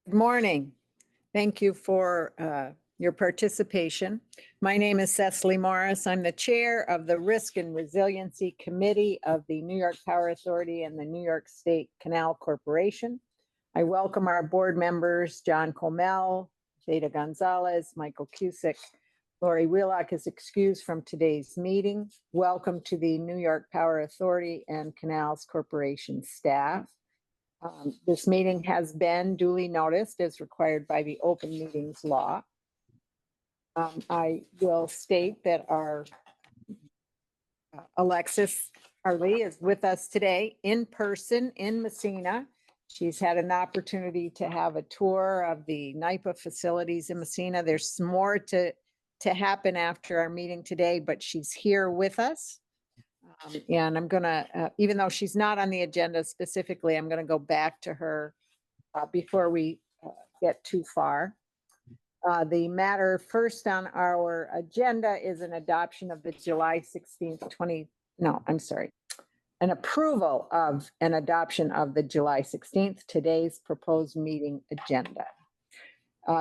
Good morning. Thank you for your participation. My name is Cecily Morris. I'm the chair of the Risk and Resiliency Committee of the New York Power Authority and the New York State Canal Corporation. I welcome our board members, John Koelmel, Bethaida Gonzalez, Michael Cusick. Laurie Wheelock is excused from today's meeting. Welcome to the New York Power Authority and Canals Corporation staff. This meeting has been duly noticed as required by the open meetings law. I will state that our Alexis Harley is with us today in person in Messina. She's had an opportunity to have a tour of the NYPA facilities in Messina. There's some more to happen after our meeting today, but she's here with us. And I'm gonna, even though she's not on the agenda specifically, I'm gonna go back to her before we get too far. The matter first on our agenda is an adoption of the July 16th, an approval of an adoption of the July 16th, today's proposed meeting agenda.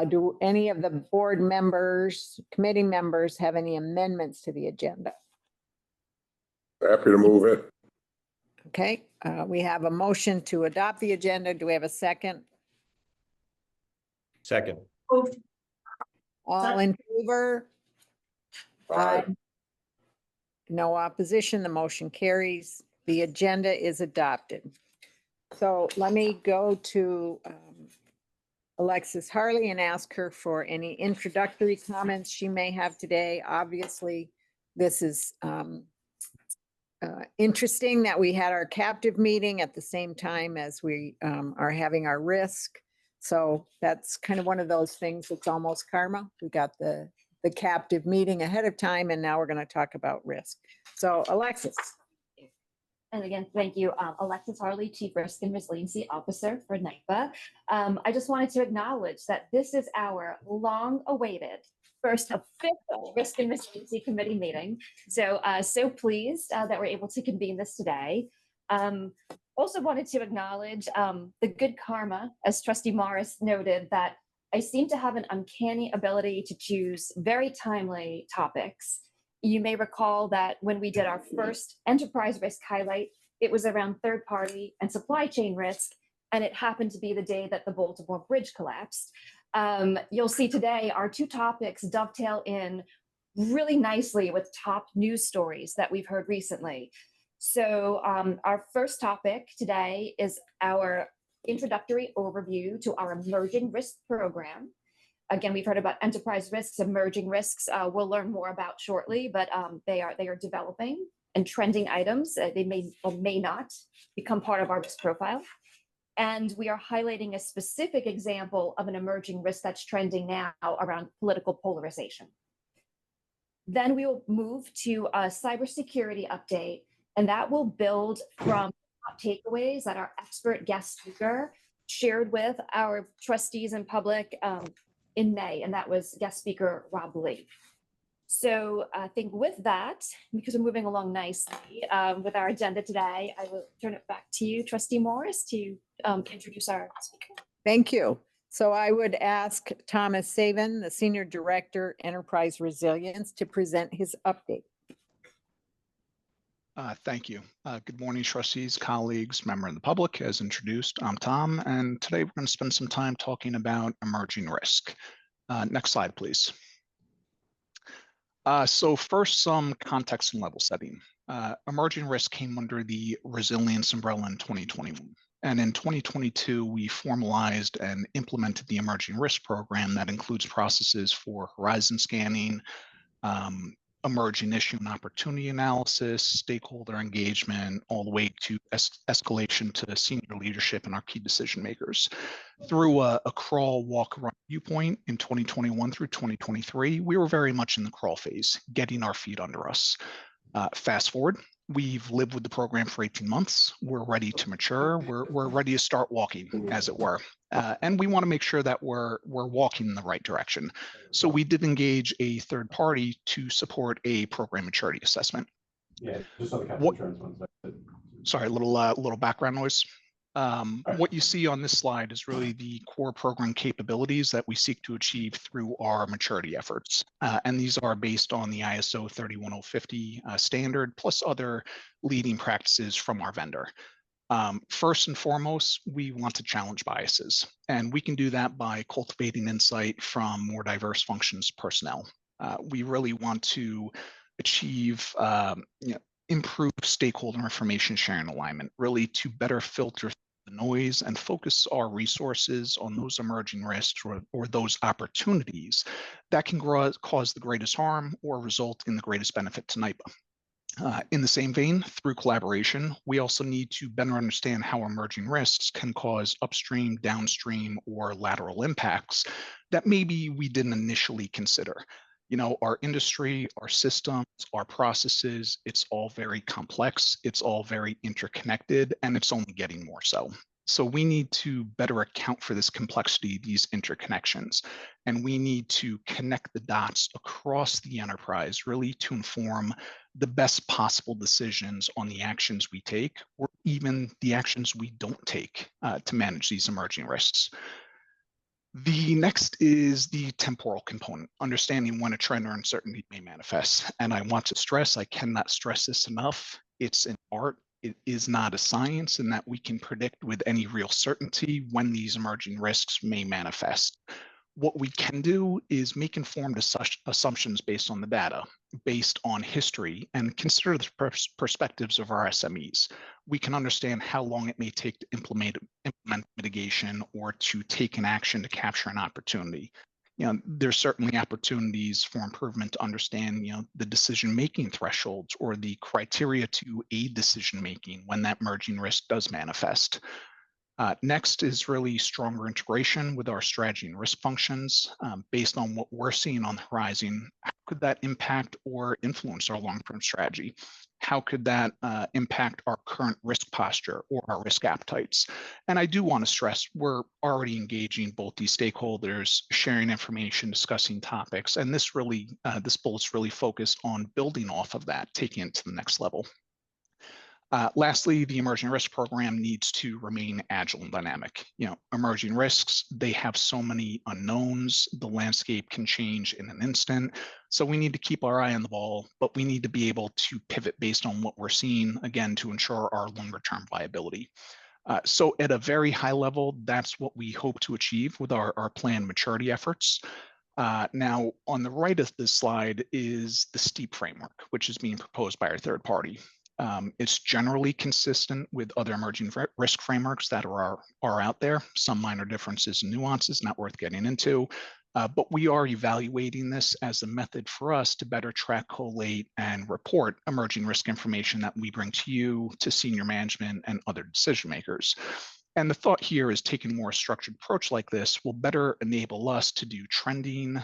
Do any of the board members, committee members have any amendments to the agenda? Happy to move it. Okay, we have a motion to adopt the agenda. Do we have a second? Second. All in favor? Aye. No opposition. The motion carries. The agenda is adopted. So let me go to Alexis Harley and ask her for any introductory comments she may have today. Obviously, this is interesting that we had our captive meeting at the same time as we are having our risk. So that's kind of one of those things that's almost karma. We got the captive meeting ahead of time, and now we're going to talk about risk. So Alexis. And again, thank you. Alexis Harley, Chief Risk and Resiliency Officer for NYPA. I just wanted to acknowledge that this is our long-awaited first official Risk and Resiliency Committee meeting. So, so pleased that we're able to convene this today. Also wanted to acknowledge the good karma, as Trustee Morris noted, that I seem to have an uncanny ability to choose very timely topics. You may recall that when we did our first enterprise risk highlight, it was around third party and supply chain risk, and it happened to be the day that the Baltimore Bridge collapsed. You'll see today our two topics dovetail in really nicely with top news stories that we've heard recently. So our first topic today is our introductory overview to our emerging risk program. Again, we've heard about enterprise risks, emerging risks. We'll learn more about shortly, but they are developing and trending items. They may or may not become part of our risk profile. And we are highlighting a specific example of an emerging risk that's trending now around political polarization. Then we will move to a cybersecurity update, and that will build from top takeaways that our expert guest speaker shared with our trustees and public in May, and that was guest speaker Rob Lee. So I think with that, because we're moving along nicely with our agenda today, I will turn it back to you, Trustee Morris, to introduce our speaker. Thank you. So I would ask Thomas Savin, the Senior Director, Enterprise Resilience, to present his update. Thank you. Good morning, trustees, colleagues, member of the public. As introduced, I'm Tom, and today we're going to spend some time talking about emerging risk. Next slide, please. So first, some context and level setting. Emerging risk came under the Resilience umbrella in 2021. And in 2022, we formalized and implemented the emerging risk program that includes processes for horizon scanning, emerging issue and opportunity analysis, stakeholder engagement, all the way to escalation to senior leadership and our key decision makers. Through a crawl, walk, run viewpoint in 2021 through 2023, we were very much in the crawl phase, getting our feet under us. Fast forward, we've lived with the program for 18 months. We're ready to mature. We're ready to start walking, as it were. And we want to make sure that we're walking in the right direction. So we did engage a third party to support a program maturity assessment. Yeah, just on the captain insurance ones. Sorry, a little background noise. What you see on this slide is really the core program capabilities that we seek to achieve through our maturity efforts. And these are based on the ISO 31050 standard, plus other leading practices from our vendor. First and foremost, we want to challenge biases, and we can do that by cultivating insight from more diverse functions personnel. We really want to achieve improve stakeholder information sharing alignment, really to better filter the noise and focus our resources on those emerging risks or those opportunities that can cause the greatest harm or result in the greatest benefit to NYPA. In the same vein, through collaboration, we also need to better understand how emerging risks can cause upstream, downstream, or lateral impacts that maybe we didn't initially consider. You know, our industry, our systems, our processes, it's all very complex, it's all very interconnected, and it's only getting more so. So we need to better account for this complexity, these interconnections, and we need to connect the dots across the enterprise, really to inform the best possible decisions on the actions we take, or even the actions we don't take to manage these emerging risks. The next is the temporal component, understanding when a trend or uncertainty may manifest. And I want to stress, I cannot stress this enough, it's an art, it is not a science, and that we can predict with any real certainty when these emerging risks may manifest. What we can do is make informed assumptions based on the data, based on history, and consider the perspectives of our SMEs. We can understand how long it may take to implement mitigation or to take an action to capture an opportunity. You know, there's certainly opportunities for improvement to understand, you know, the decision-making thresholds or the criteria to aid decision-making when that emerging risk does manifest. Next is really stronger integration with our strategy and risk functions. Based on what we're seeing on the horizon, how could that impact or influence our long-term strategy? How could that impact our current risk posture or our risk appetites? And I do want to stress, we're already engaging both these stakeholders, sharing information, discussing topics, and this bullet's really focused on building off of that, taking it to the next level. Lastly, the emerging risk program needs to remain agile and dynamic. You know, emerging risks, they have so many unknowns. The landscape can change in an instant. So we need to keep our eye on the ball, but we need to be able to pivot based on what we're seeing, again, to ensure our longer term viability. So at a very high level, that's what we hope to achieve with our planned maturity efforts. Now, on the right of this slide is the STEEP framework, which is being proposed by our third party. It's generally consistent with other emerging risk frameworks that are out there. Some minor differences and nuances, not worth getting into, but we are evaluating this as a method for us to better track, collate, and report emerging risk information that we bring to you, to senior management, and other decision makers. And the thought here is taking a more structured approach like this will better enable us to do trending,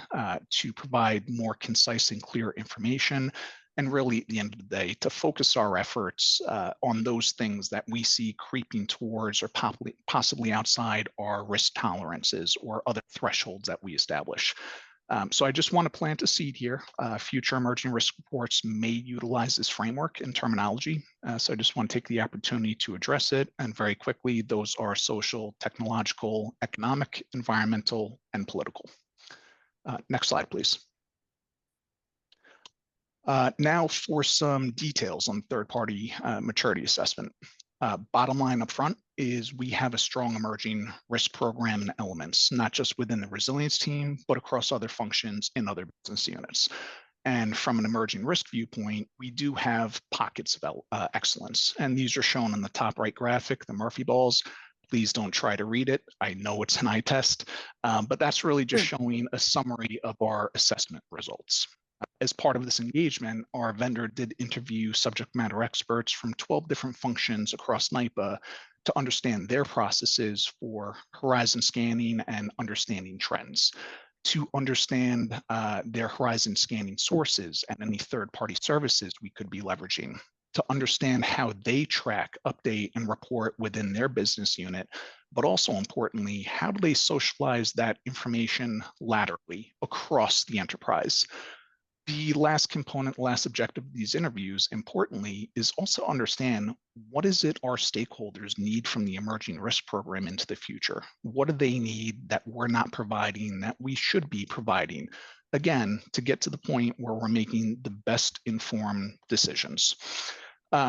to provide more concise and clear information, and really at the end of the day, to focus our efforts on those things that we see creeping towards or possibly outside our risk tolerances or other thresholds that we establish. So I just want to plant a seed here. Future emerging risk reports may utilize this framework and terminology. So I just want to take the opportunity to address it. And very quickly, those are social, technological, economic, environmental, and political. Next slide, please. Now for some details on third-party maturity assessment. Bottom line up front is we have a strong emerging risk program and elements, not just within the resilience team, but across other functions in other business units. And from an emerging risk viewpoint, we do have pockets of excellence. And these are shown in the top right graphic, the Murphy balls. Please don't try to read it. I know it's an eye test, but that's really just showing a summary of our assessment results. As part of this engagement, our vendor did interview subject matter experts from 12 different functions across NYPA to understand their processes for horizon scanning and understanding trends, to understand their horizon scanning sources and any third-party services we could be leveraging, to understand how they track, update, and report within their business unit, but also importantly, how do they socialize that information laterally across the enterprise? The last component, last objective of these interviews, importantly, is also understand what is it our stakeholders need from the emerging risk program into the future? What do they need that we're not providing, that we should be providing? Again, to get to the point where we're making the best informed decisions.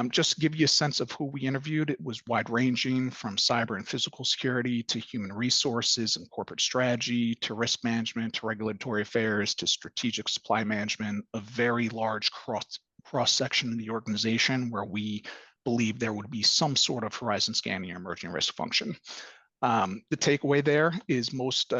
Just to give you a sense of who we interviewed, it was wide ranging from cyber and physical security to human resources and corporate strategy to risk management to regulatory affairs to strategic supply management, a very large cross section of the organization where we believe there would be some sort of horizon scanning or emerging risk function. The takeaway there is most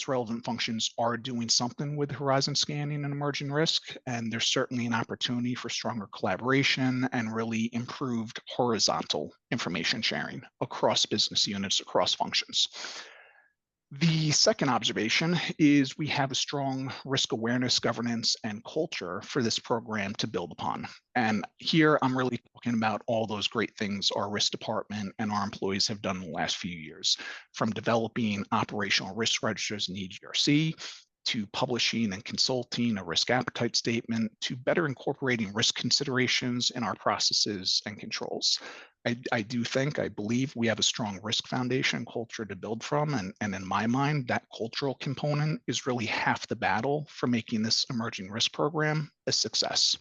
relevant functions are doing something with horizon scanning and emerging risk, and there's certainly an opportunity for stronger collaboration and really improved horizontal information sharing across business units, across functions. The second observation is we have a strong risk awareness, governance, and culture for this program to build upon. And here I'm really talking about all those great things our risk department and our employees have done in the last few years, from developing operational risk registers in EGRC, to publishing and consulting a risk appetite statement, to better incorporating risk considerations in our processes and controls. I believe we have a strong risk foundation culture to build from. And in my mind, that cultural component is really half the battle for making this emerging risk program a success.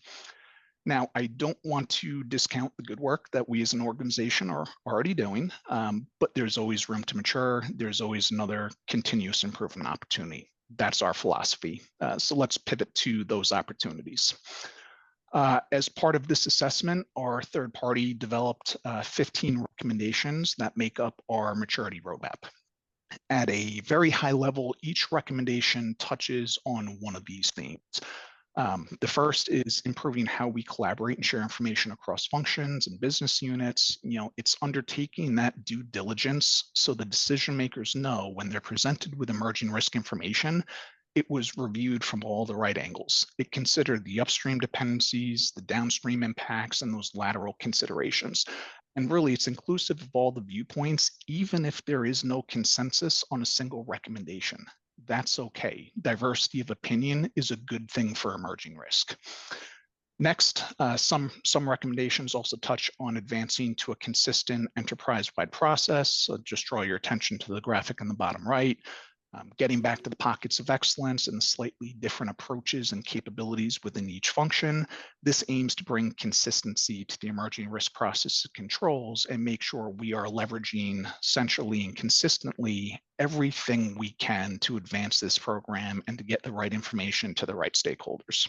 Now, I don't want to discount the good work that we as an organization are already doing, but there's always room to mature. There's always another continuous improvement opportunity. That's our philosophy. So let's pivot to those opportunities. As part of this assessment, our third party developed 15 recommendations that make up our maturity roadmap. At a very high level, each recommendation touches on one of these themes. The first is improving how we collaborate and share information across functions and business units. It's undertaking that due diligence so the decision makers know when they're presented with emerging risk information, it was reviewed from all the right angles. It considered the upstream dependencies, the downstream impacts, and those lateral considerations. And really, it's inclusive of all the viewpoints, even if there is no consensus on a single recommendation. That's okay. Diversity of opinion is a good thing for emerging risk. Next, some recommendations also touch on advancing to a consistent enterprise-wide process. So just draw your attention to the graphic in the bottom right. Getting back to the pockets of excellence and the slightly different approaches and capabilities within each function. This aims to bring consistency to the emerging risk process controls and make sure we are leveraging centrally and consistently everything we can to advance this program and to get the right information to the right stakeholders.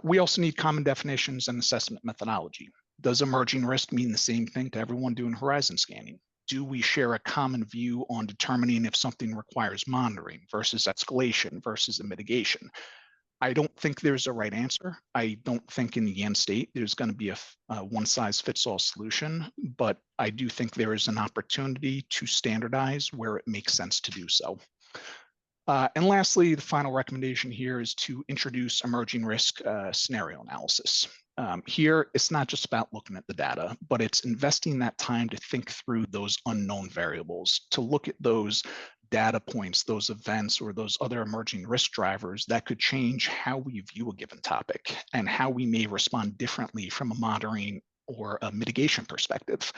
We also need common definitions and assessment methodology. Does emerging risk mean the same thing to everyone doing horizon scanning? Do we share a common view on determining if something requires monitoring versus escalation versus a mitigation? I don't think there's a right answer. I don't think in the end state there's going to be a one-size-fits-all solution, but I do think there is an opportunity to standardize where it makes sense to do so. And lastly, the final recommendation here is to introduce emerging risk scenario analysis. Here, it's not just about looking at the data, but it's investing that time to think through those unknown variables, to look at those data points, those events, or those other emerging risk drivers that could change how we view a given topic and how we may respond differently from a monitoring or a mitigation perspective.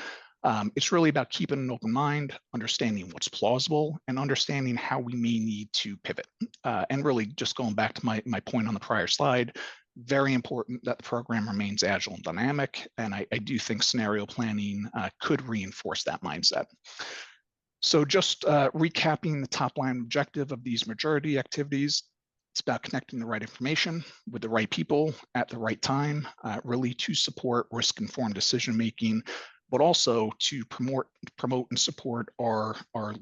It's really about keeping an open mind, understanding what's plausible, and understanding how we may need to pivot. And really, just going back to my point on the prior slide, very important that the program remains agile and dynamic. And I do think scenario planning could reinforce that mindset. So just recapping the top line objective of these maturity activities, it's about connecting the right information with the right people at the right time, really to support risk-informed decision-making, but also to promote and support our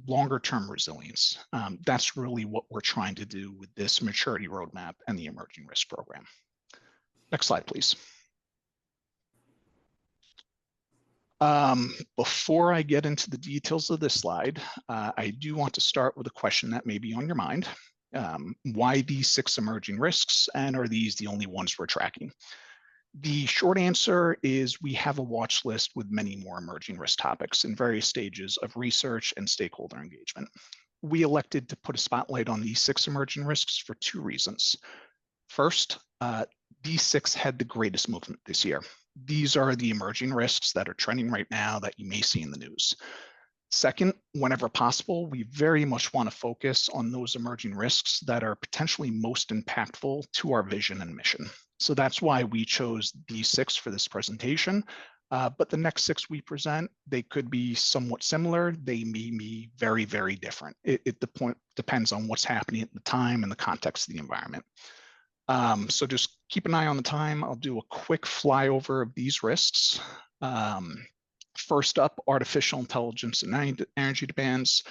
longer-term resilience. That's really what we're trying to do with this maturity roadmap and the emerging risk program. Next slide, please. Before I get into the details of this slide, I do want to start with a question that may be on your mind. Why these 6 emerging risks, and are these the only ones we're tracking? The short answer is we have a watch list with many more emerging risk topics in various stages of research and stakeholder engagement. We elected to put a spotlight on these 6 emerging risks for 2 reasons. First, These six had the greatest movement this year. These are the emerging risks that are trending right now that you may see in the news. Second, whenever possible, we very much want to focus on those emerging risks that are potentially most impactful to our vision and mission. So that's why we chose these six for this presentation. But the next six we present, they could be somewhat similar. They may be very, very different. It depends on what's happening at the time and the context of the environment. So just keep an eye on the time. I'll do a quick flyover of these risks. First up, artificial intelligence and energy demands.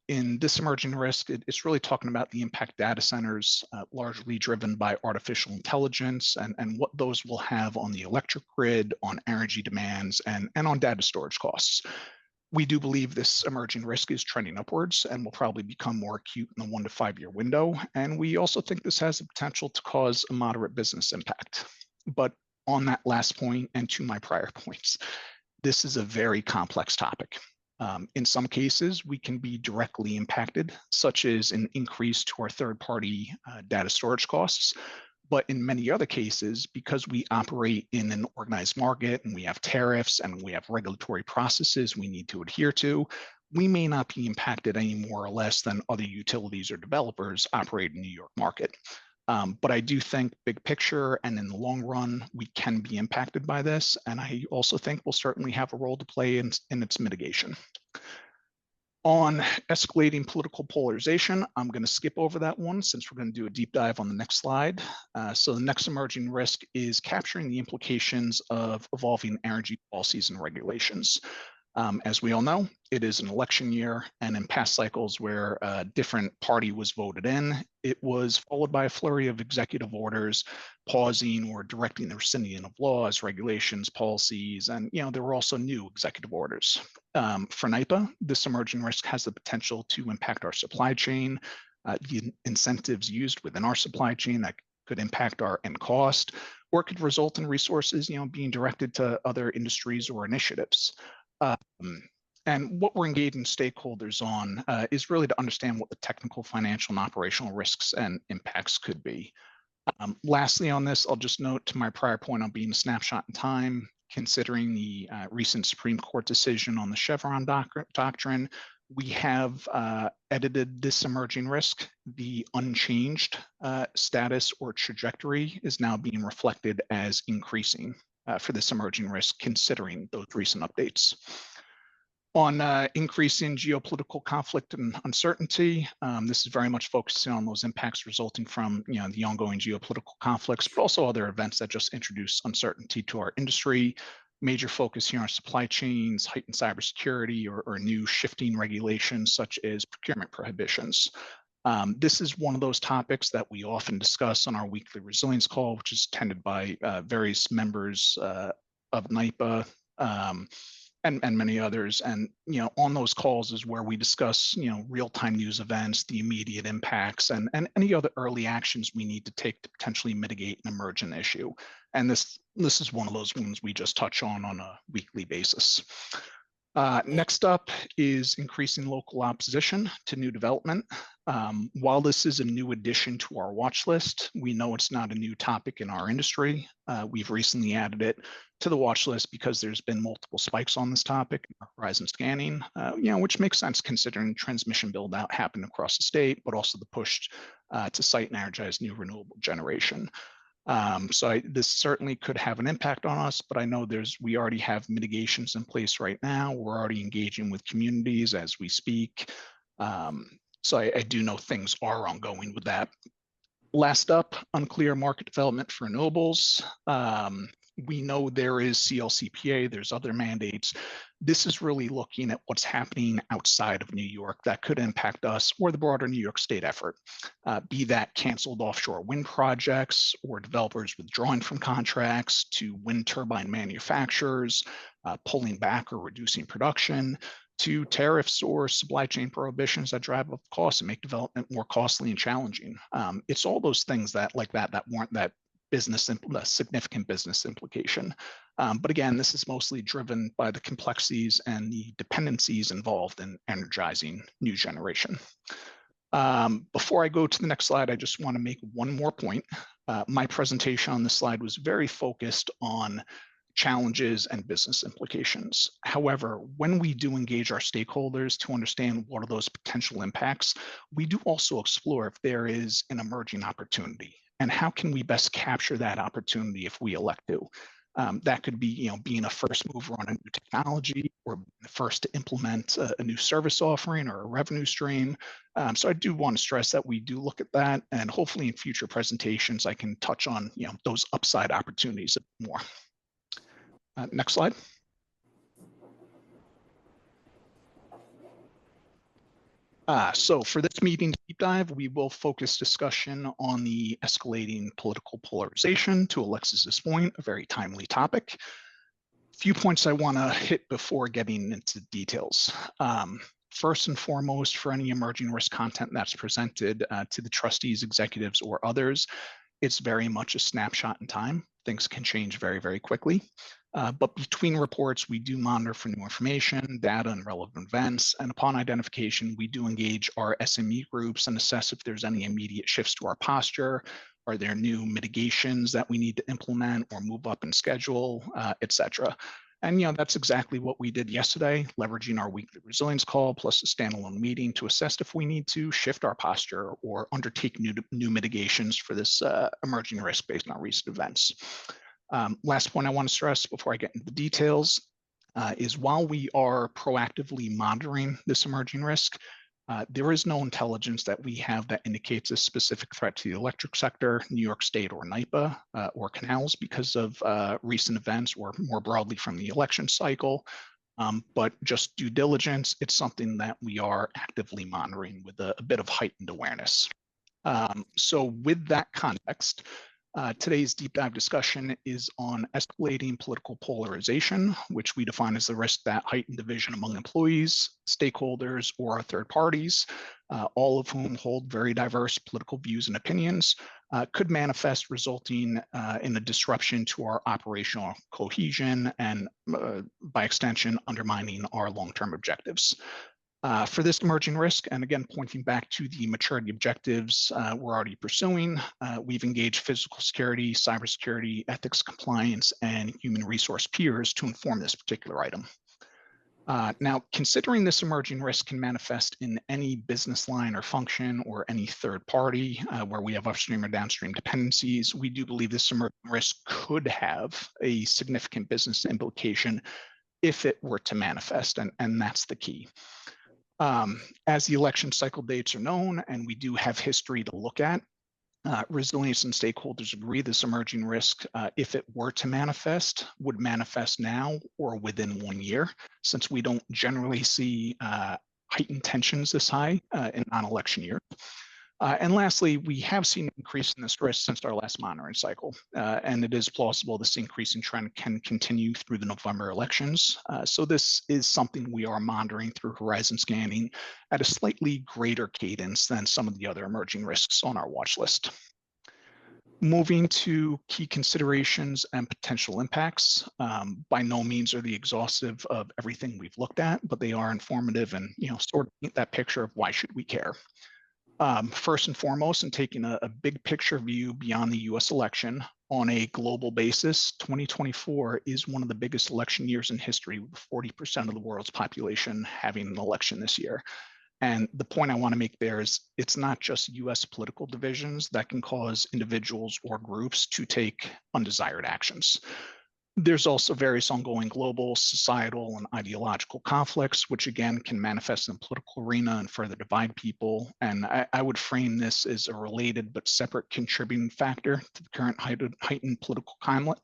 In this emerging risk, it's really talking about the impact data centers, largely driven by artificial intelligence and what those will have on the electric grid, on energy demands, and on data storage costs. We do believe this emerging risk is trending upwards and will probably become more acute in the 1 to 5 year window. And we also think this has the potential to cause a moderate business impact. But on that last point, and to my prior points, this is a very complex topic. In some cases, we can be directly impacted, such as an increase to our third-party data storage costs. But in many other cases, because we operate in an organized market and we have tariffs and we have regulatory processes we need to adhere to, we may not be impacted any more or less than other utilities or developers operating in the New York market. But I do think big picture and in the long run, we can be impacted by this. And I also think we'll certainly have a role to play in its mitigation. On escalating political polarization, I'm going to skip over that one since we're going to do a deep dive on the next slide. So the next emerging risk is capturing the implications of evolving energy policies and regulations. As we all know, it is an election year, and in past cycles where a different party was voted in, it was followed by a flurry of executive orders pausing or directing the rescinding of laws, regulations, policies, and there were also new executive orders. For NYPA, this emerging risk has the potential to impact our supply chain, the incentives used within our supply chain that could impact our end cost, or it could result in resources being directed to other industries or initiatives. And what we're engaging stakeholders on is really to understand what the technical, financial, and operational risks and impacts could be. Lastly on this, I'll just note to my prior point on being a snapshot in time, considering the recent Supreme Court decision on the Chevron doctrine, we have edited this emerging risk. The unchanged status or trajectory is now being reflected as increasing for this emerging risk, considering those recent updates. On increasing geopolitical conflict and uncertainty, this is very much focusing on those impacts resulting from the ongoing geopolitical conflicts, but also other events that just introduce uncertainty to our industry. Major focus here on supply chains, heightened cybersecurity, or new shifting regulations such as procurement prohibitions. This is one of those topics that we often discuss on our weekly resilience call, which is attended by various members of NYPA and many others. And on those calls is where we discuss real-time news events, the immediate impacts, and any other early actions we need to take to potentially mitigate an emergent issue. And this is one of those ones we just touch on a weekly basis. Next up is increasing local opposition to new development. While this is a new addition to our watch list, we know it's not a new topic in our industry. We've recently added it to the watch list because there's been multiple spikes on this topic, horizon scanning, which makes sense considering transmission build out happened across the state, but also the push to site and energize new renewable generation. So this certainly could have an impact on us, but I know we already have mitigations in place right now. We're already engaging with communities as we speak. So I do know things are ongoing with that. Last up, unclear market development for renewables. We know there is CLCPA, there's other mandates. This is really looking at what's happening outside of New York that could impact us or the broader New York State effort, be that canceled offshore wind projects or developers withdrawing from contracts to wind turbine manufacturers, pulling back or reducing production, to tariffs or supply chain prohibitions that drive up costs and make development more costly and challenging. It's all those things that warrant that significant business implication. But again, this is mostly driven by the complexities and the dependencies involved in energizing new generation. Before I go to the next slide, I just want to make one more point. My presentation on this slide was very focused on challenges and business implications. However, when we do engage our stakeholders to understand what are those potential impacts, we do also explore if there is an emerging opportunity and how can we best capture that opportunity if we elect to. That could be, being a first mover on a new technology or the first to implement a new service offering or a revenue stream. So I do want to stress that we do look at that, and hopefully in future presentations, I can touch on, those upside opportunities a bit more. Next slide. So for this meeting deep dive, we will focus discussion on the escalating political polarization, to Alexis's point, a very timely topic. Few points I want to hit before getting into details. First and foremost, for any emerging risk content that's presented to the trustees, executives, or others, it's very much a snapshot in time. Things can change very, very quickly. But between reports, we do monitor for new information, data, and relevant events. And upon identification, we do engage our SME groups and assess if there's any immediate shifts to our posture. Are there new mitigations that we need to implement or move up in schedule, et cetera. And that's exactly what we did yesterday, leveraging our weekly resilience call plus a standalone meeting to assess if we need to shift our posture or undertake new mitigations for this emerging risk based on recent events. Last point I want to stress before I get into the details is while we are proactively monitoring this emerging risk, there is no intelligence that we have that indicates a specific threat to the electric sector, New York State, or NYPA, or canals because of recent events or more broadly from the election cycle. But just due diligence, it's something that we are actively monitoring with a bit of heightened awareness. So with that context, today's deep dive discussion is on escalating political polarization, which we define as the risk that heightened division among employees, stakeholders, or third parties, all of whom hold very diverse political views and opinions, could manifest, resulting in a disruption to our operational cohesion and, by extension, undermining our long-term objectives. For this emerging risk, and again, pointing back to the maturity objectives we're already pursuing, we've engaged physical security, cybersecurity, ethics, compliance, and human resource peers to inform this particular item. Now, considering this emerging risk can manifest in any business line or function or any third party where we have upstream or downstream dependencies, we do believe this emerging risk could have a significant business implication if it were to manifest, and that's the key. As the election cycle dates are known, and we do have history to look at, resilience and stakeholders agree this emerging risk, if it were to manifest, would manifest now or within 1 year, since we don't generally see heightened tensions this high in non-election years. And lastly, we have seen an increase in this risk since our last monitoring cycle, and it is plausible this increasing trend can continue through the November elections. So this is something we are monitoring through horizon scanning at a slightly greater cadence than some of the other emerging risks on our watch list. Moving to key considerations and potential impacts, by no means are they exhaustive of everything we've looked at, but they are informative and sort of paint that picture of why should we care. First and foremost, and taking a big picture view beyond the US election, on a global basis, 2024 is one of the biggest election years in history, with 40% of the world's population having an election this year. And the point I want to make there is it's not just US political divisions that can cause individuals or groups to take undesired actions. There's also various ongoing global, societal, and ideological conflicts, which again can manifest in the political arena and further divide people. And I would frame this as a related but separate contributing factor to the current heightened political climate.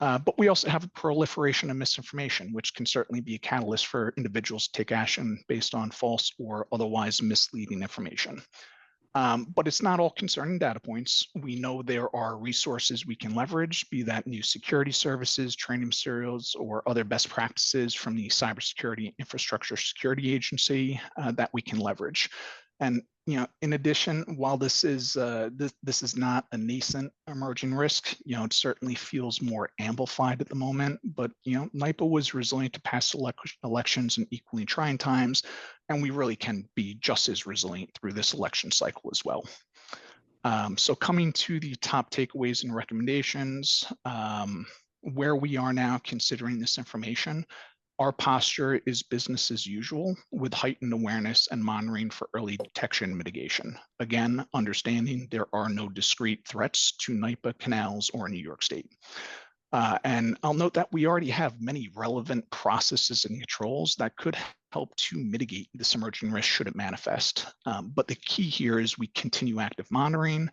But we also have a proliferation of misinformation, which can certainly be a catalyst for individuals to take action based on false or otherwise misleading information. But it's not all concerning data points. We know there are resources we can leverage, be that new security services, training materials, or other best practices from the Cybersecurity Infrastructure Security Agency that we can leverage. And in addition, while this is not a nascent emerging risk, it certainly feels more amplified at the moment. But NYPA was resilient to past elections in equally trying times, and we really can be just as resilient through this election cycle as well. So coming to the top takeaways and recommendations, where we are now considering this information, our posture is business as usual with heightened awareness and monitoring for early detection and mitigation. Again, understanding there are no discrete threats to NYPA, canals, or New York State. And I'll note that we already have many relevant processes and controls that could help to mitigate this emerging risk should it manifest. But the key here is we continue active monitoring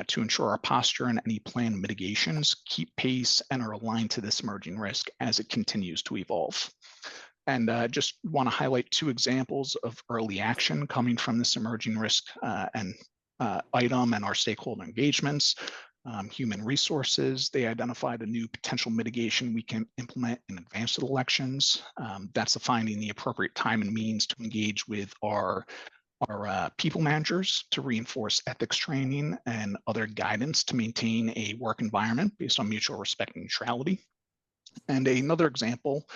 to ensure our posture and any planned mitigations keep pace and are aligned to this emerging risk as it continues to evolve. And just want to highlight 2 examples of early action coming from this emerging risk item and our stakeholder engagements. Human resources, they identified a new potential mitigation we can implement in advance of elections. That's finding the appropriate time and means to engage with our people managers to reinforce ethics training and other guidance to maintain a work environment based on mutual respect and neutrality. And another example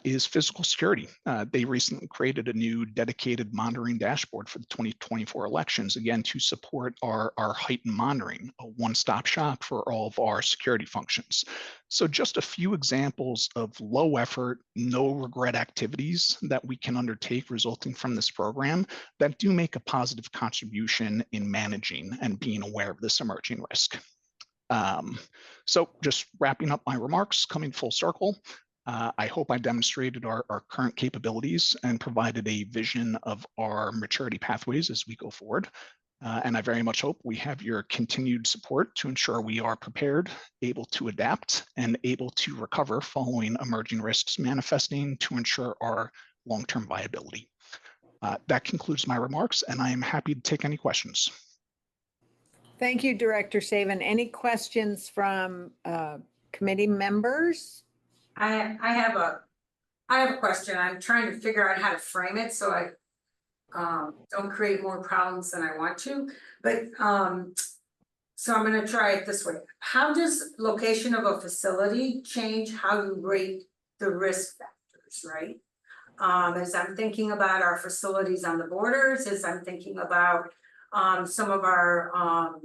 is physical security. They recently created a new dedicated monitoring dashboard for the 2024 elections, again, to support our heightened monitoring, a one-stop shop for all of our security functions. So just a few examples of low effort, no regret activities that we can undertake resulting from this program that do make a positive contribution in managing and being aware of this emerging risk. So just wrapping up my remarks, coming full circle, I hope I demonstrated our current capabilities and provided a vision of our maturity pathways as we go forward. And I very much hope we have your continued support to ensure we are prepared, able to adapt, and able to recover following emerging risks manifesting to ensure our long-term viability. That concludes my remarks, and I am happy to take any questions. Thank you, Director Savin. Any questions from committee members? I have a question. I'm trying to figure out how to frame it so I don't create more problems than I want to. But so I'm going to try it this way. How does location of a facility change how you rate the risk factors, right? As I'm thinking about our facilities on the borders, as I'm thinking about some of our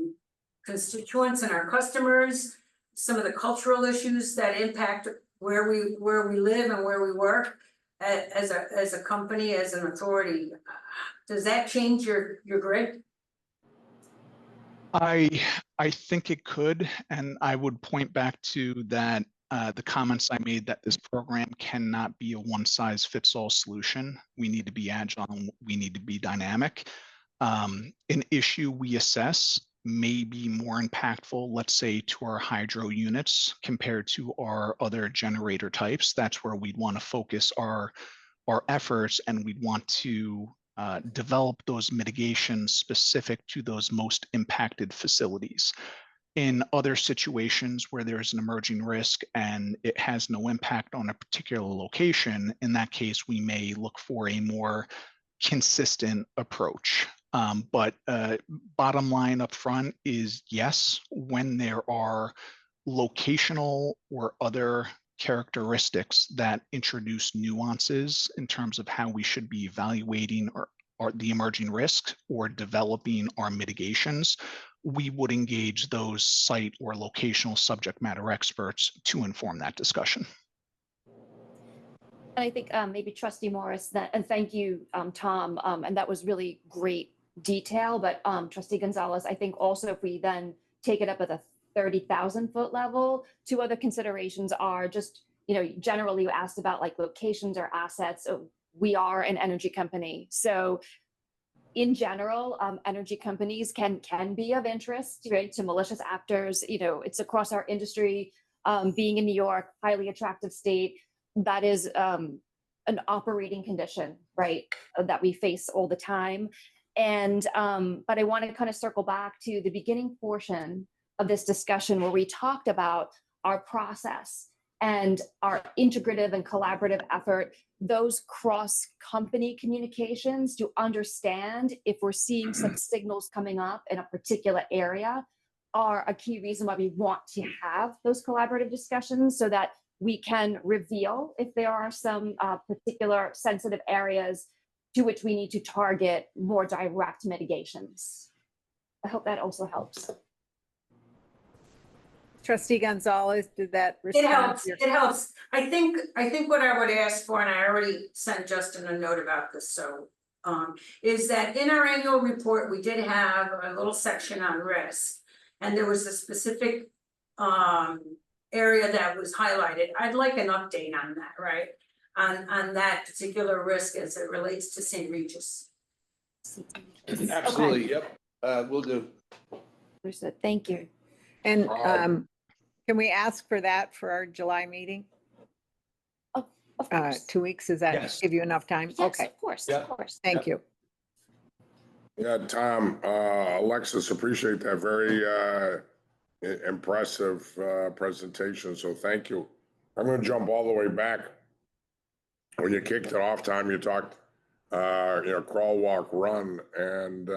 constituents and our customers, some of the cultural issues that impact where we live and where we work as a company, as an authority. Does that change your grid? I think it could, and I would point back to that the comments I made that this program cannot be a one-size-fits-all solution. We need to be agile, and we need to be dynamic. An issue we assess may be more impactful, let's say, to our hydro units compared to our other generator types. That's where we'd want to focus our efforts, and we'd want to develop those mitigations specific to those most impacted facilities. In other situations where there's an emerging risk and it has no impact on a particular location, in that case, we may look for a more consistent approach. But bottom line up front is yes, when there are locational or other characteristics that introduce nuances in terms of how we should be evaluating or the emerging risk or developing our mitigations, we would engage those site or locational subject matter experts to inform that discussion. And I think maybe Trustee Morris, and thank you, Tom, and that was really great detail. But Trustee Gonzalez, I think also if we then take it up at the 30,000 foot level, 2 other considerations are just, generally you asked about like locations or assets. We are an energy company. So in general, energy companies can be of interest, right, to malicious actors. It's across our industry. Being in New York, highly attractive state, that is an operating condition, right, that we face all the time. And but I want to kind of circle back to the beginning portion of this discussion where we talked about our process and our integrative and collaborative effort, those cross-company communications to understand if we're seeing some signals coming up in a particular area are a key reason why we want to have those collaborative discussions, so that we can reveal if there are some particular sensitive areas to which we need to target more direct mitigations. I hope that also helps. Trustee Gonzalez, did that It respond? helps, to your- it helps. I think what I would ask for, and I already sent Justin a note about this, so, is that in our annual report, we did have a little section on risk. And there was a specific, area that was highlighted. I'd like an update on that, right? On that particular risk as it relates to St. Regis. Absolutely, yep, will do. Understood. Thank you. And can we ask for that for our July meeting? Of course. 2 weeks, does that Yes. give you enough time? Yes, Okay, of course, Yeah. of course. thank you. Yeah, Tom, Alexis, appreciate that very impressive presentation, so thank you. I'm gonna jump all the way back. When you kicked it off, Tom, you talked, crawl, walk, run, and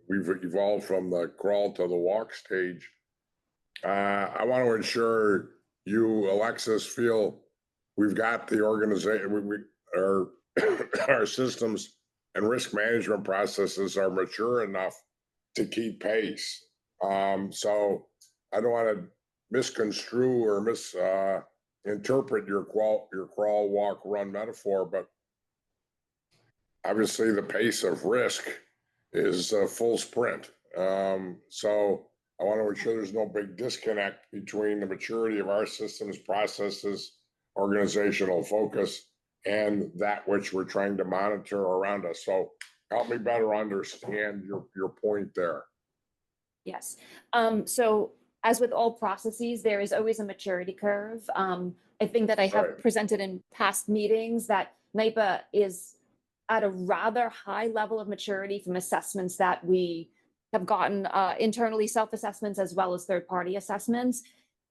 we've evolved from the crawl to the walk stage. I want to ensure you, Alexis, feel we've got the organization, our systems and risk management processes are mature enough to keep pace. So I don't want to misconstrue or misinterpret your crawl, walk, run metaphor, but obviously the pace of risk is a full sprint. So I want to ensure there's no big disconnect between the maturity of our systems, processes, organizational focus, and that which we're trying to monitor around us. So help me better understand your point there. Yes. So as with all processes, there is always a maturity curve. I think that I have Right. presented in past meetings that NYPA is at a rather high level of maturity from assessments that we have gotten, internally self-assessments as well as third-party assessments.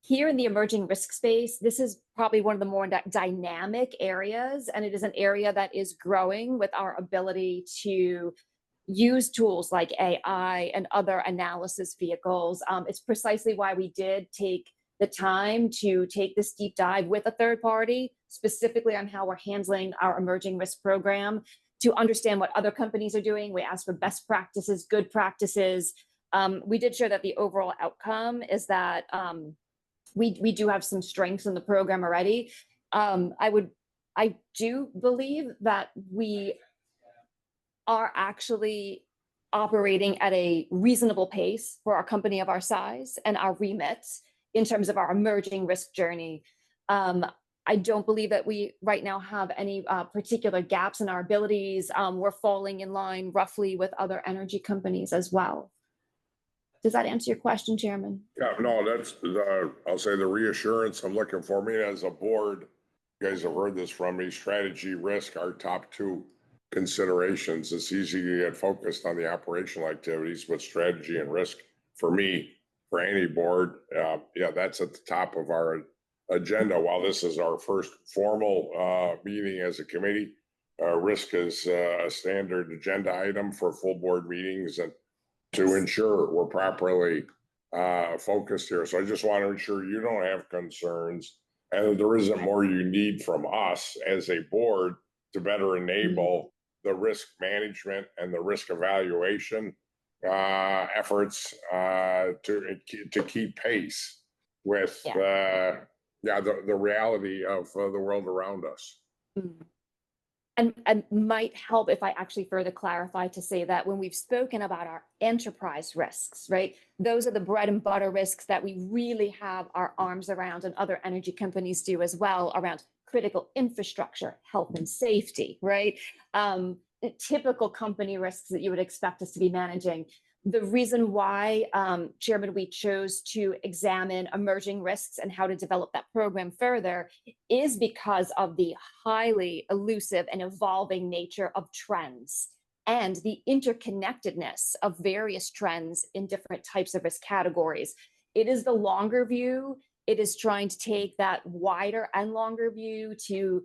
Here in the emerging risk space, this is probably one of the more dynamic areas, and it is an area that is growing with our ability to use tools like AI and other analysis vehicles. It's precisely why we did take the time to take this deep dive with a third party, specifically on how we're handling our emerging risk program, to understand what other companies are doing. We asked for best practices, good practices. We did share that the overall outcome is that we do have some strengths in the program already. I do believe that we are actually operating at a reasonable pace for our company of our size and our remit in terms of our emerging risk journey. I don't believe that we right now have any particular gaps in our abilities. We're falling in line roughly with other energy companies as well. Does that answer your question, Chairman? Yeah, no, that's I'll say the reassurance I'm looking for. Me as a board, you guys have heard this from me, strategy, risk, our top two considerations. It's easy to get focused on the operational activities, but strategy and risk for me, for any board, that's at the top of our agenda. While this is our first formal meeting as a committee, risk is a standard agenda item for full board meetings and to ensure we're properly focused here. So I just want to ensure you don't have concerns and there isn't more you need from us as a board to better enable the risk management and the risk evaluation efforts to keep pace with the reality of the world around us. And might help if I actually further clarify to say that when we've spoken about our enterprise risks, right, those are the bread and butter risks that we really have our arms around, and other energy companies do as well, around critical infrastructure, health and safety, right? Typical company risks that you would expect us to be managing. The reason why, Chairman, we chose to examine emerging risks and how to develop that program further is because of the highly elusive and evolving nature of trends and the interconnectedness of various trends in different types of risk categories. It is the longer view It is trying to take that wider and longer view to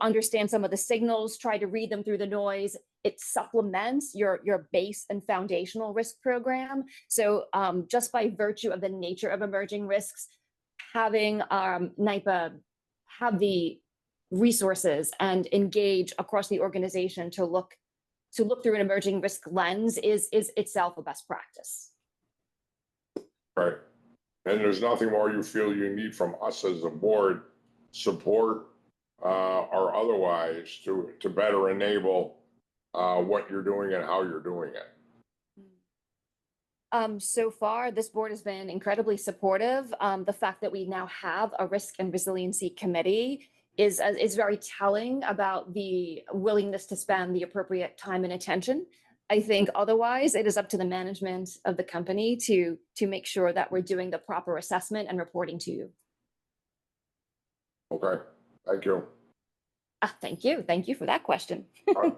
understand some of the signals, try to read them through the noise. It supplements your base and foundational risk program. So just by virtue of the nature of emerging risks, having NYPA have the resources and engage across the organization to look through an emerging risk lens is itself a best practice. Right. And there's nothing more you feel you need from us as a board, support or otherwise to better enable what you're doing and how you're doing it. So far, this board has been incredibly supportive. The fact that we now have a risk and resiliency committee is very telling about the willingness to spend the appropriate time and attention. I think otherwise, it is up to the management of the company to make sure that we're doing the proper assessment and reporting to you. Okay, thank you. Thank you. Thank you for that question.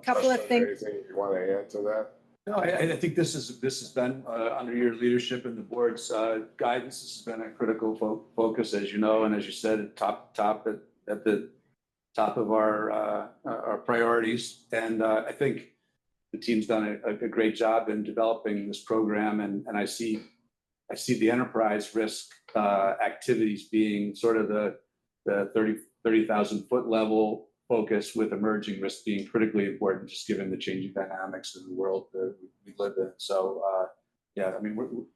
Couple of Justin, things. Anything you want to add to that? No, I think this has been under your leadership and the board's guidance. This has been a critical focus, as you know, and as you said, at the top of our priorities. And I think the team's done a great job in developing this program, and I see the enterprise risk activities being sort of the 30,000 foot level focus, with emerging risk being critically important, just given the changing dynamics of the world that we live in. So yeah, I mean,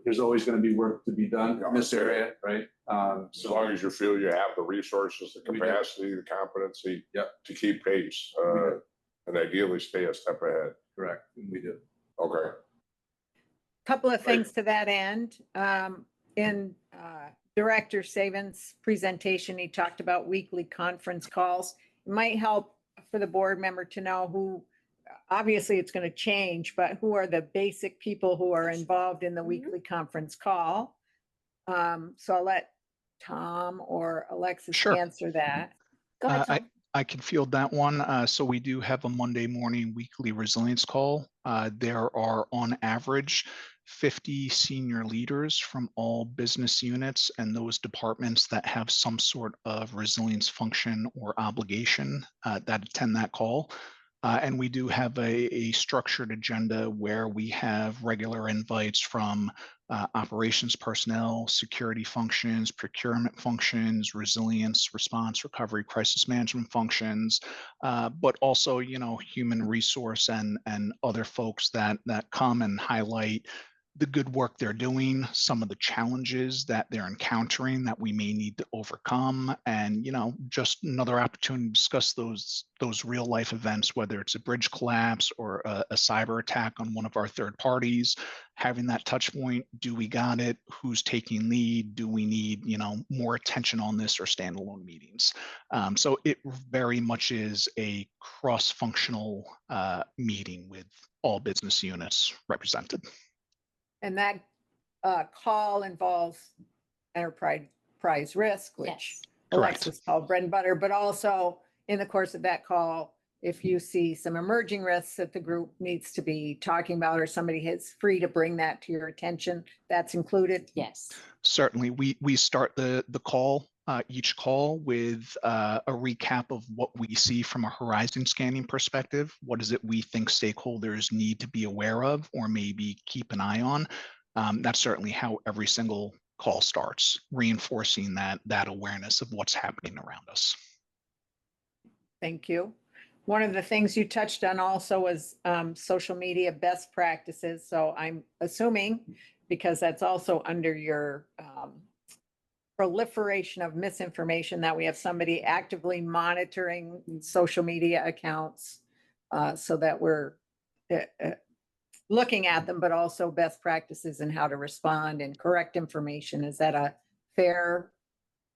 there's always going to be work to be done in this area, right? As long as you feel you have the resources, the capacity, the competency to keep pace, and ideally stay a step ahead. Correct, we do. Okay. Couple of things to that end. In Director Savin's presentation, he talked about weekly conference calls. It might help for the board member to know who, obviously it's going to change, but who are the basic people who are involved in the weekly conference call. So I'll let Tom or Alexis Sure. answer that. Go ahead, Tom. I can field that one. So we do have a Monday morning weekly resilience call. There are on average 50 senior leaders from all business units and those departments that have some sort of resilience function or obligation that attend that call. And we do have a structured agenda where we have regular invites from operations personnel, security functions, procurement functions, resilience, response, recovery, crisis management functions, but also, you know, human resource and other folks that come and highlight the good work they're doing, some of the challenges that they're encountering that we may need to overcome, and, you know, just another opportunity to discuss those real life events, whether it's a bridge collapse or a cyber attack on one of our third parties. Having that touch point, do we got it? Who's taking lead? Do we need, you know, more attention on this or standalone meetings? So it very much is a cross-functional meeting with all business units represented. And that call involves enterprise risk, which Yes. Correct. Alexis called bread and butter, but also in the course of that call, if you see some emerging risks that the group needs to be talking about, or somebody is free to bring that to your attention, that's included. Yes. Certainly, we start the call, each call with a recap of what we see from a horizon scanning perspective. What is it we think stakeholders need to be aware of or maybe keep an eye on? That's certainly how every single call starts, reinforcing that awareness of what's happening around us. Thank you. One of the things you touched on also was social media best practices. So I'm assuming, because that's also under your proliferation of misinformation, that we have somebody actively monitoring social media accounts so that we're looking at them, but also best practices and how to respond and correct information. Is that a fair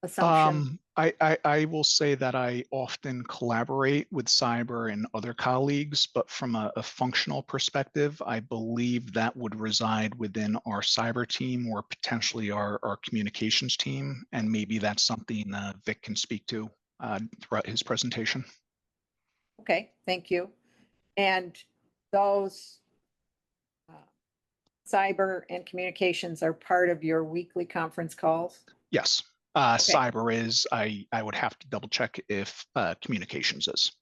assumption? I will say that I often collaborate with cyber and other colleagues, but from a functional perspective, I believe that would reside within our cyber team or potentially our communications team. And maybe that's something Vic can speak to throughout his presentation. Okay, thank you. And those cyber and communications are part of your weekly conference calls? Yes, cyber is, I would have to double check if communications is.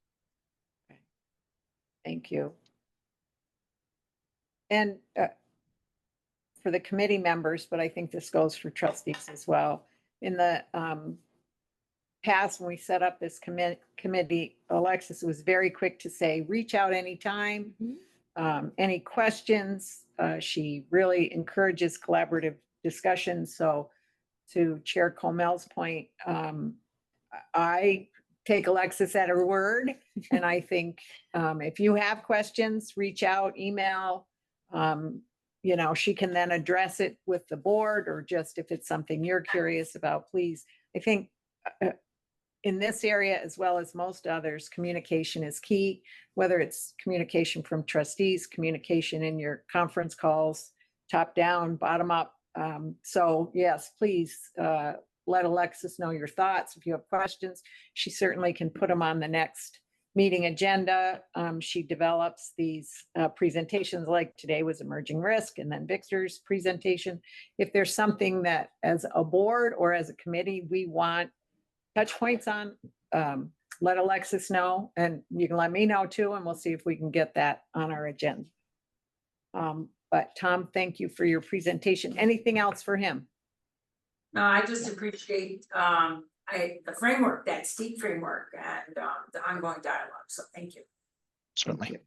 Thank you. And for the committee members, but I think this goes for trustees as well. In the past, when we set up this committee, Alexis was very quick to say, reach out anytime. Any questions? She really encourages collaborative discussion. So to Chair Koelmel's point, I take Alexis at her word. And I think if you have questions, reach out, email. You know, she can then address it with the board, or just if it's something you're curious about, please. I think in this area, as well as most others, communication is key, whether it's communication from trustees, communication in your conference calls, top down, bottom up. So yes, please let Alexis know your thoughts. If you have questions, she certainly can put them on the next meeting agenda. She develops these presentations, like today was emerging risk, and then Victor's presentation. If there's something that as a board or as a committee we want touch points on, let Alexis know, and you can let me know too, and we'll see if we can get that on our agenda. But Tom, thank you for your presentation. Anything else for him? No, I just appreciate the framework, that steep framework, and the ongoing dialogue. So thank you. Certainly. Thank you.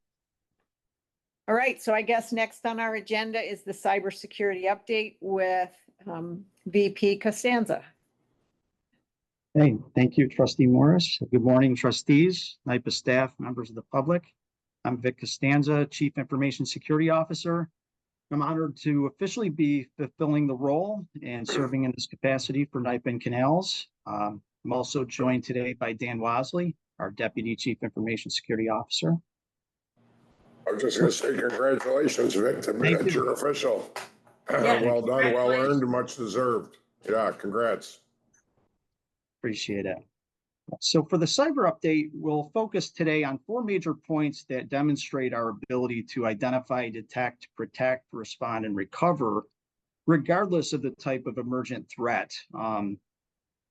All right, so I guess next on our agenda is the cybersecurity update with VP Costanza. Hey, thank you, Trustee Morris. Good morning, trustees, NYPA staff, members of the public. I'm Vic Costanza, Chief Information Security Officer. I'm honored to officially be fulfilling the role and serving in this capacity for NYPA and Canals. I'm also joined today by Dan Wasley, our Deputy Chief Information Security Officer. I was just going to say congratulations, Vic, that you're official. Yeah, Well done, well congratulations. earned, much deserved. Yeah, congrats. Appreciate it. So for the cyber update, we'll focus today on 4 major points that demonstrate our ability to identify, detect, protect, respond, and recover, regardless of the type of emergent threat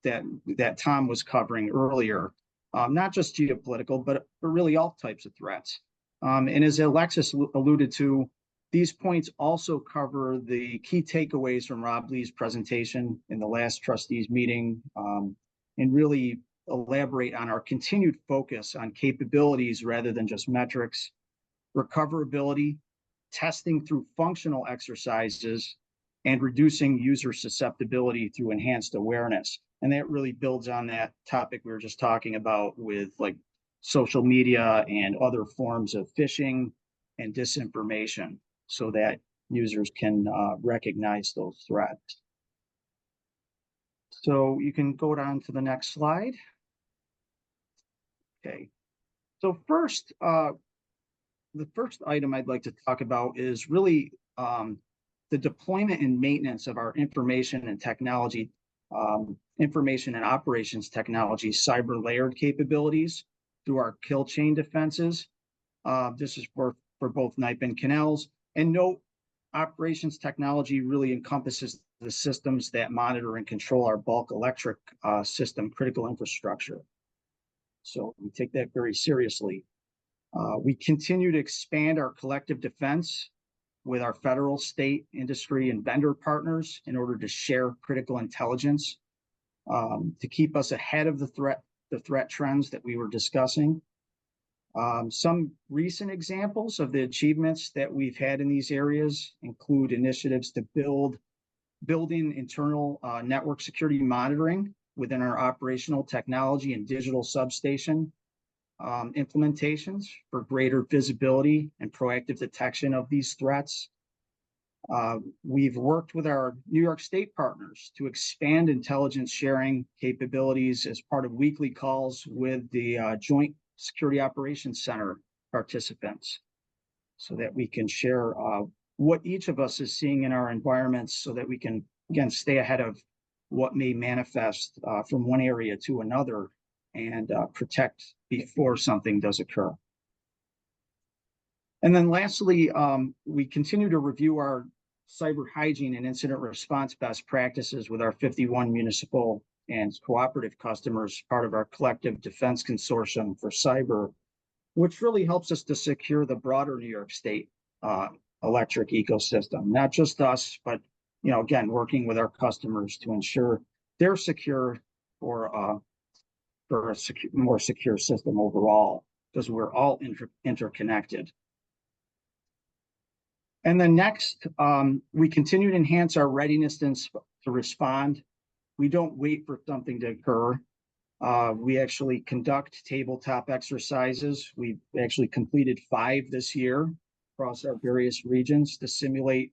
that Tom was covering earlier. Not just geopolitical, but really all types of threats. And as Alexis alluded to, these points also cover the key takeaways from Rob Lee's presentation in the last trustees meeting, and really elaborate on our continued focus on capabilities rather than just metrics, recoverability, testing through functional exercises, and reducing user susceptibility through enhanced awareness. And that really builds on that topic we were just talking about with like social media and other forms of phishing and disinformation, so that users can recognize those threats. So you can go down to the next slide. Okay, so first, the first item I'd like to talk about is really the deployment and maintenance of our information and technology, information and operations technology, cyber layered capabilities through our kill chain defenses. This is for both NYPA and Canals. And note, operations technology really encompasses the systems that monitor and control our bulk electric system critical infrastructure. So we take that very seriously. We continue to expand our collective defense with our federal, state, industry, and vendor partners in order to share critical intelligence to keep us ahead of the threat trends that we were discussing. Some recent examples of the achievements that we've had in these areas include initiatives to building internal network security monitoring within our operational technology and digital substation implementations for greater visibility and proactive detection of these threats. We've worked with our New York State partners to expand intelligence sharing capabilities as part of weekly calls with the Joint Security Operations Center participants, so that we can share what each of us is seeing in our environments, so that we can, again, stay ahead of what may manifest from one area to another and protect before something does occur. And then lastly, we continue to review our cyber hygiene and incident response best practices with our 51 municipal and cooperative customers, part of our collective defense consortium for cyber, which really helps us to secure the broader New York State electric ecosystem, not just us, but again, working with our customers to ensure they're secure for a more secure system overall, because we're all interconnected. And then next, we continue to enhance our readiness to respond. We don't wait for something to occur. We actually conduct tabletop exercises. We've actually completed 5 this year across our various regions to simulate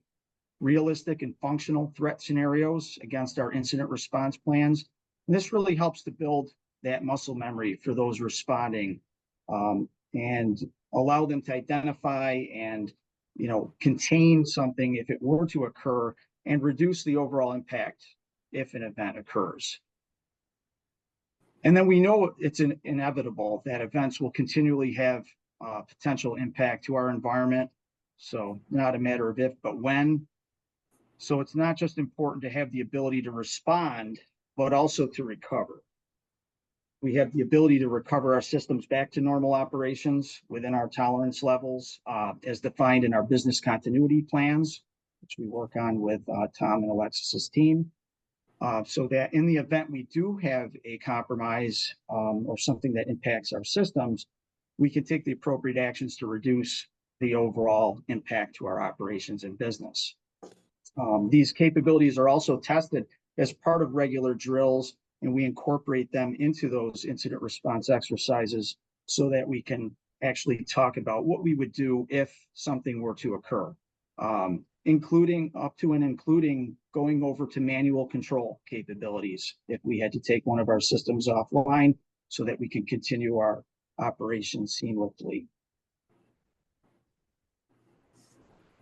realistic and functional threat scenarios against our incident response plans. And this really helps to build that muscle memory for those responding, and allow them to identify and contain something if it were to occur, and reduce the overall impact if an event occurs. And then we know it's inevitable that events will continually have potential impact to our environment. So not a matter of if, but when. So it's not just important to have the ability to respond, but also to recover. We have the ability to recover our systems back to normal operations within our tolerance levels, as defined in our business continuity plans, which we work on with Tom and Alexis's team. So that in the event we do have a compromise or something that impacts our systems, we can take the appropriate actions to reduce the overall impact to our operations and business. These capabilities are also tested as part of regular drills, and we incorporate them into those incident response exercises so that we can actually talk about what we would do if something were to occur, including going over to manual control capabilities if we had to take one of our systems offline so that we can continue our operations seamlessly.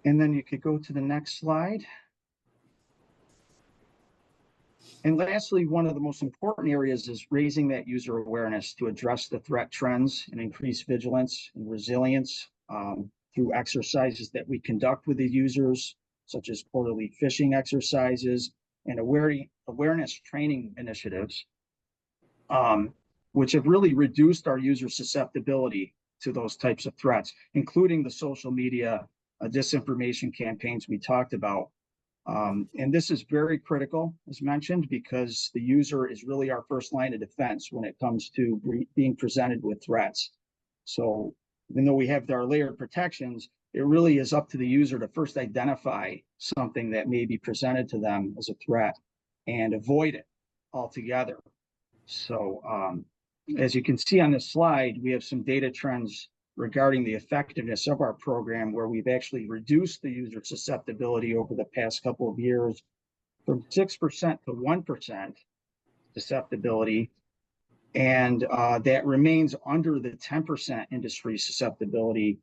And then you could go to the next slide. And lastly, one of the most important areas is raising that user awareness to address the threat trends and increase vigilance and resilience through exercises that we conduct with the users, such as quarterly phishing exercises and awareness training initiatives, which have really reduced our user susceptibility to those types of threats, including the social media disinformation campaigns we talked about. And this is very critical, as mentioned, because the user is really our first line of defense when it comes to being presented with threats. So even though we have our layered protections, it really is up to the user to first identify something that may be presented to them as a threat and avoid it altogether. So as you can see on this slide, we have some data trends regarding the effectiveness of our program, where we've actually reduced the user susceptibility over the past couple of years from 6% to 1% susceptibility. And that remains under the 10% industry susceptibility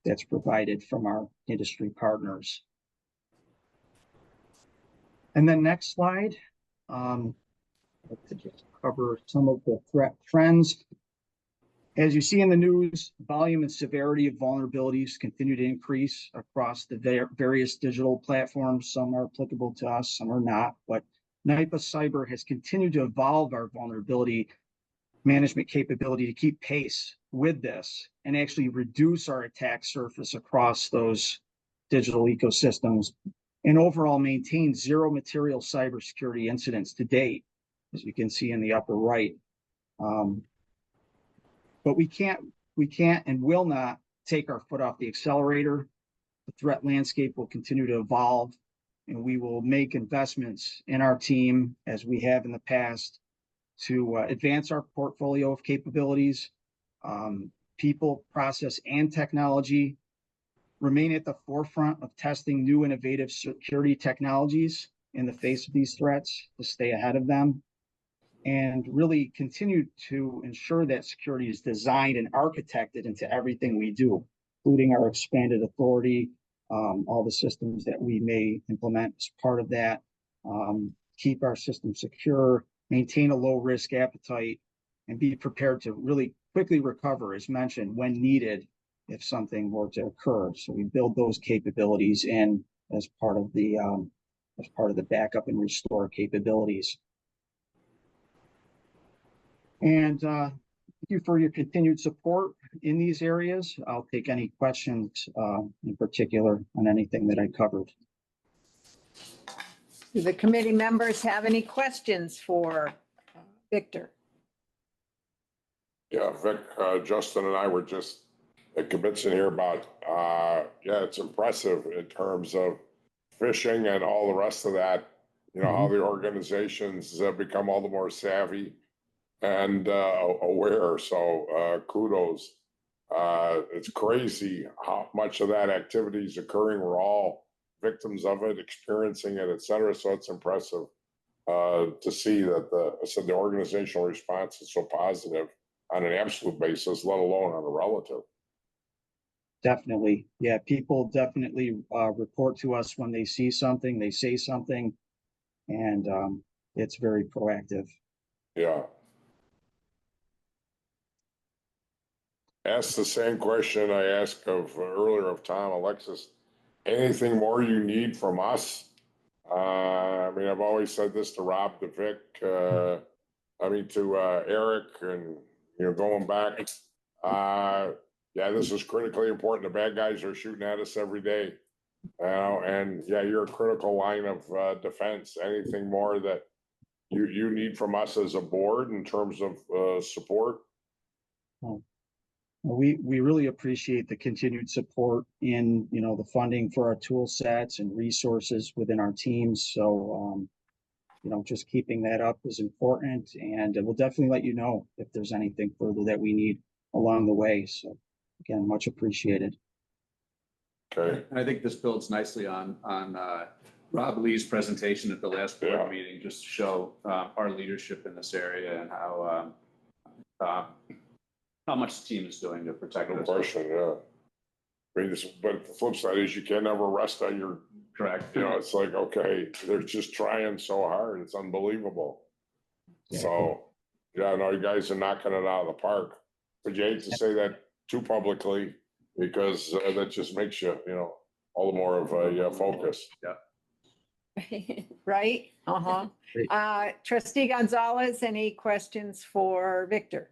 that's provided from our industry partners. And then next slide, I'd like to just cover some of the threat trends. As you see in the news, volume and severity of vulnerabilities continue to increase across the various digital platforms. Some are applicable to us, some are not, but NYPA Cyber has continued to evolve our vulnerability management capability to keep pace with this and actually reduce our attack surface across those digital ecosystems and overall maintain zero material cybersecurity incidents to date, as you can see in the upper right. But we can't and will not take our foot off the accelerator. The threat landscape will continue to evolve, and we will make investments in our team, as we have in the past, to advance our portfolio of capabilities, people, process, and technology, remain at the forefront of testing new innovative security technologies in the face of these threats to stay ahead of them, and really continue to ensure that security is designed and architected into everything we do, including our expanded authority, all the systems that we may implement as part of that, keep our system secure, maintain a low risk appetite, and be prepared to really quickly recover, as mentioned, when needed, if something were to occur. So we build those capabilities in as part of the backup and restore capabilities. And thank you for your continued support in these areas. I'll take any questions in particular on anything that I covered. Do the committee members have any questions for Victor? Yeah, Vic, Justin and I were just convincing here about, yeah, it's impressive in terms of fishing and all the rest of that. You know, how the organizations have become all the more savvy and aware. So kudos. It's crazy how much of that activity is occurring. We're all victims of it, experiencing it, et cetera. So it's impressive to see that the organizational response is so positive on an absolute basis, let alone on a relative. Definitely. Yeah, people definitely report to us when they see something, they say something, and it's very proactive. Yeah. Ask the same question I asked of earlier of Tom, Alexis. Anything more you need from us? I mean, I've always said this to Rob, to Vic, to Eric, and going back. Yeah, this is critically important. The bad guys are shooting at us every day, and yeah, you're a critical line of defense. Anything more that you need from us as a board in terms of support? We really appreciate the continued support in the funding for our tool sets and resources within our teams. So just keeping that up is important, and we'll definitely let you know if there's anything further that we need along the way. So again, much appreciated. Okay. And I think this builds nicely on Rob Lee's presentation at the last board meeting, just to show our leadership in this area and how much the team is doing to protect us. No question, yeah. I mean, but the flip side is you can't ever rest on your. Correct. It's like, okay, they're just trying so hard. It's unbelievable. So, yeah, no, you guys are knocking it out of the park. But you hate to say that too publicly, because that just makes you, all the more of a focus. Yeah. Right? Trustee Gonzalez, any questions for Victor?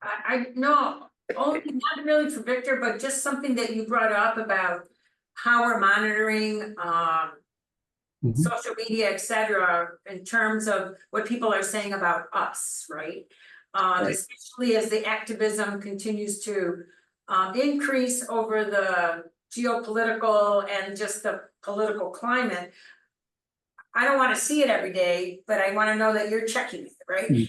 I no, not really for Victor, but just something that you brought up about how we're monitoring social media, et cetera, in terms of what people are saying about us, right? Especially as the activism continues to increase over the geopolitical and just the political climate. I don't want to see it every day, but I want to know that you're checking it, right?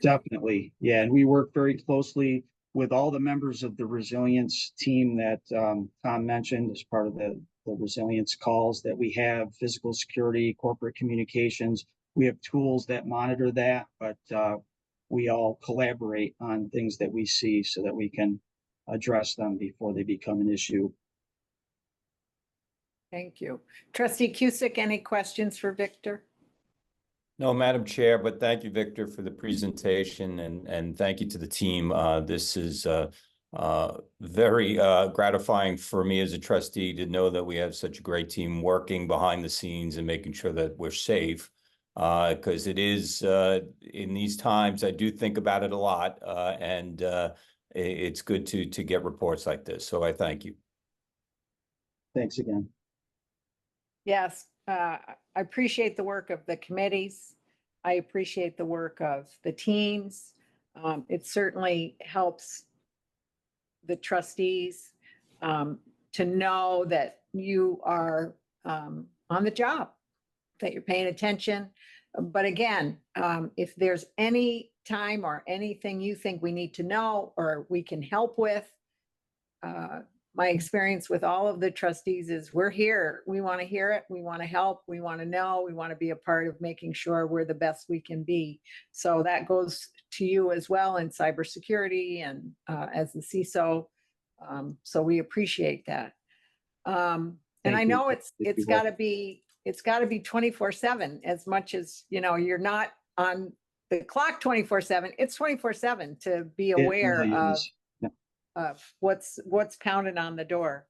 Definitely. Yeah. And we work very closely with all the members of the resilience team that Tom mentioned as part of the resilience calls that we have, physical security, corporate communications. We have tools that monitor that, but we all collaborate on things that we see so that we can address them before they become an issue. Thank you. Trustee Cusick, any questions for Victor? No, Madam Chair, but thank you, Victor, for the presentation, and thank you to the team. This is very gratifying for me as a trustee to know that we have such a great team working behind the scenes and making sure that we're safe. Because it is in these times, I do think about it a lot, and it's good to get reports like this. So I thank you. Thanks again. Yes, I appreciate the work of the committees. I appreciate the work of the teams. It certainly helps the trustees to know that you are on the job, that you're paying attention. But again, if there's any time or anything you think we need to know or we can help with, my experience with all of the trustees is we're here. We want to hear it. We want to help. We want to know. We want to be a part of making sure we're the best we can be. So that goes to you as well in cybersecurity and as the CISO. So we appreciate that. And I know it's got to be 24/7 as much as, you're not on the clock 24/7. It's 24/7 to be aware of what's pounding on the door.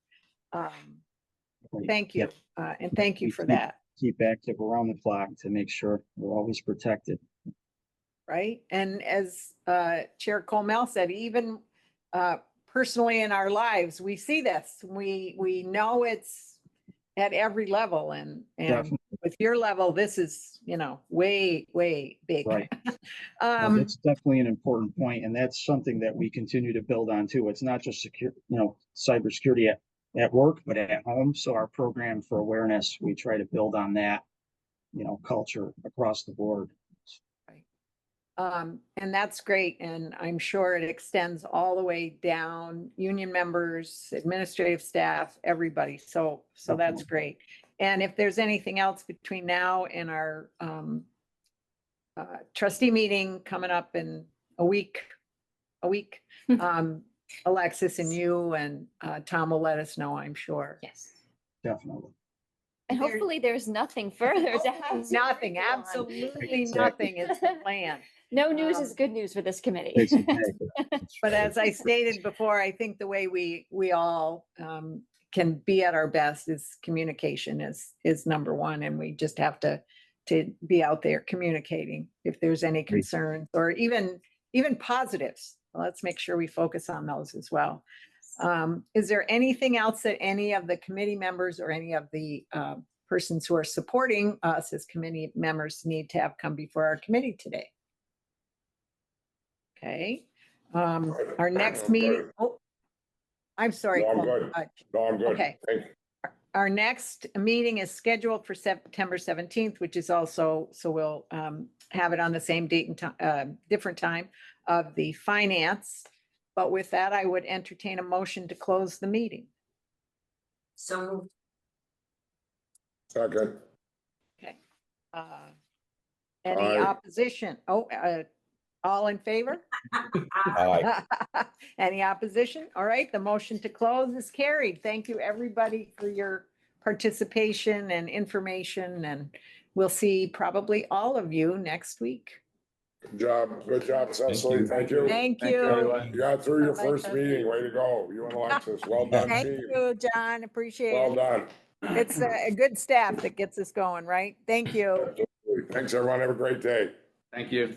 Thank you. And thank you We for keep- that. Keep active around the clock to make sure we're always protected. Right? And as Chair Koelmel said, even personally in our lives, we see this. We know it's at every level, and Definitely. with your level, this is, way, way big. Right. No, Um, that's definitely an important point, and that's something that we continue to build on too. It's not just secure, cybersecurity at work, but at home. So our program for awareness, we try to build on that, culture across the board. And that's great. And I'm sure it extends all the way down, union members, administrative staff, everybody. So that's great. And if there's anything else between now and our trustee meeting coming up in a week, Alexis and you and Tom will let us know, I'm sure. Yes. Definitely. And There- hopefully there's nothing further to have. to Nothing, review on. absolutely Exactly. nothing is the plan. No news is Um, good news for this committee. Exactly. But as I stated before, I think the way we all can be at our best is communication is number one. And we just have to be out there communicating if there's any concerns or even positives. Let's make sure we focus on those as well. Is there anything else that any of the committee members or any of the persons who are supporting us as committee members need to have come before our committee today? Okay. Our next I'm meeting, good. oh, I'm sorry. No, I'm Cole. good. No, I'm good. Okay. Thank you. Our next meeting is scheduled for September 17th, which is also, so we'll have it on the same date and time, different time of the finance. But with that, I would entertain a motion to close the meeting. So Second. Okay. Any Aye. opposition? All in favor? Aye. Any opposition? All right, the motion to close is carried. Thank you, everybody, for your participation and information, and we'll see probably all of you next week. Good job, Cecily. you. Thank you. Thank Thank you, you. everyone. You got through your Bye, first Cecily. meeting. Way to go. You and Alexis. Well done, Thank team. you, John. Appreciate Well it. done. It's a good staff that gets us going, right? Thank you. Thanks, everyone. Have a great day. Thank you.